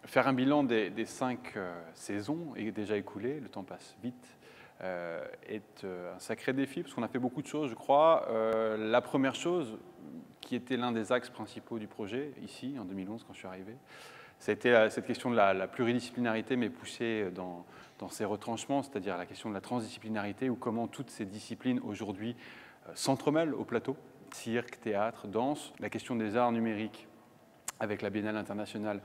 Faire un bilan des 5 saisons est déjà écoulé, le temps passe vite, est un sacré défi parce qu'on a fait beaucoup de choses, je crois. La première chose, qui était l'un des axes principaux du projet, ici, en 2011, quand je suis arrivé, ça a été cette question de la pluridisciplinarité, mais poussée dans ses retranchements, c'est-à-dire la question de la transdisciplinarité, ou comment toutes ces disciplines aujourd'hui s'entremêlent au plateau, cirque, théâtre, danse, la question des arts numériques avec la Biennale internationale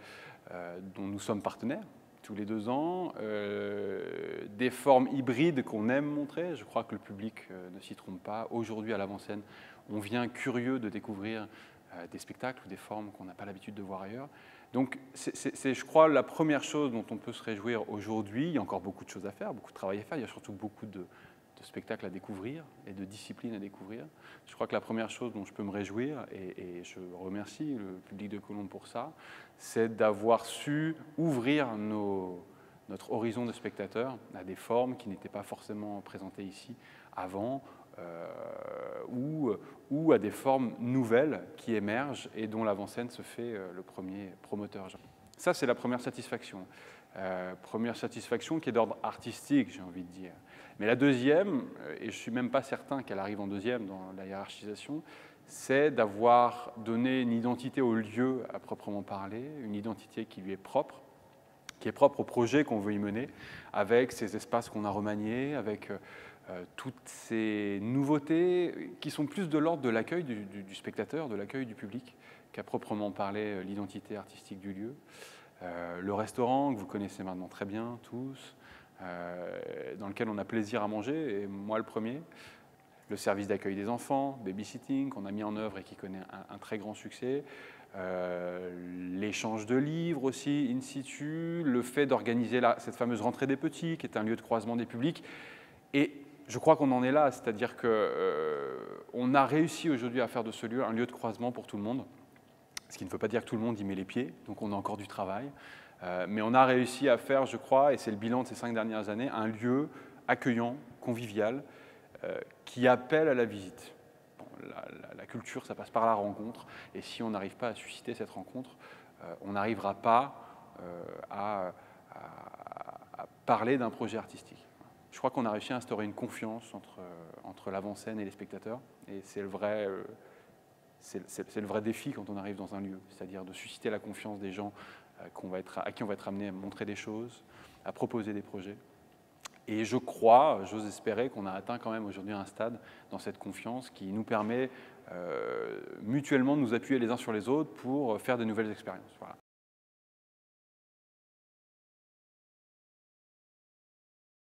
dont nous sommes partenaires tous les 2 ans, des formes hybrides qu'on aime montrer. Je crois que le public ne s'y trompe pas. Aujourd'hui, à l'avant-scène, on vient curieux de découvrir des spectacles ou des formes qu'on n'a pas l'habitude de voir ailleurs. Donc, c'est, je crois, la première chose dont on peut se réjouir aujourd'hui. Il y a encore beaucoup de choses à faire, beaucoup de travail à faire. Il y a surtout beaucoup de spectacles à découvrir et de disciplines à découvrir. Je crois que la première chose dont je peux me réjouir, et je remercie le public de Colombes pour ça, c'est d'avoir su ouvrir notre horizon de spectateurs à des formes qui n'étaient pas forcément présentées ici avant, ou à des formes nouvelles qui émergent et dont l'avant-scène se fait le premier promoteur. Ça, c'est la première satisfaction. Première satisfaction qui est d'ordre artistique, j'ai envie de dire. Mais la deuxième, et je ne suis même pas certain qu'elle arrive en deuxième dans la hiérarchisation, c'est d'avoir donné une identité au lieu à proprement parler, une identité qui lui est propre au projet qu'on veut y mener, avec ces espaces qu'on a remaniés, avec toutes ces nouveautés qui sont plus de l'ordre de l'accueil du spectateur, de l'accueil du public, qu'à proprement parler l'identité artistique du lieu. Le restaurant, que vous connaissez maintenant très bien tous, dans lequel on a plaisir à manger, et moi le premier. Le service d'accueil des enfants, babysitting, qu'on a mis en œuvre et qui connaît un très grand succès. L'échange de livres aussi, in situ, le fait d'organiser cette fameuse rentrée des petits, qui est un lieu de croisement des publics. Et je crois qu'on en est là, c'est-à-dire qu'on a réussi aujourd'hui à faire de ce lieu un lieu de croisement pour tout le monde. Ce qui ne veut pas dire que tout le monde y met les pieds, donc on a encore du travail. Mais on a réussi à faire, je crois, et c'est le bilan de ces 5 dernières années, un lieu accueillant, convivial, qui appelle à la visite. Bon, la culture, ça passe par la rencontre, et si on n'arrive pas à susciter cette rencontre, on n'arrivera pas à parler d'un projet artistique. Je crois qu'on a réussi à instaurer une confiance entre l'avant-scène et les spectateurs, et c'est le vrai défi quand on arrive dans un lieu, c'est-à-dire de susciter la confiance des gens à qui on va être amené à montrer des choses, à proposer des projets. Et je crois, j'ose espérer qu'on a atteint quand même aujourd'hui un stade dans cette confiance qui nous permet mutuellement de nous appuyer les uns sur les autres pour faire de nouvelles expériences. Voilà.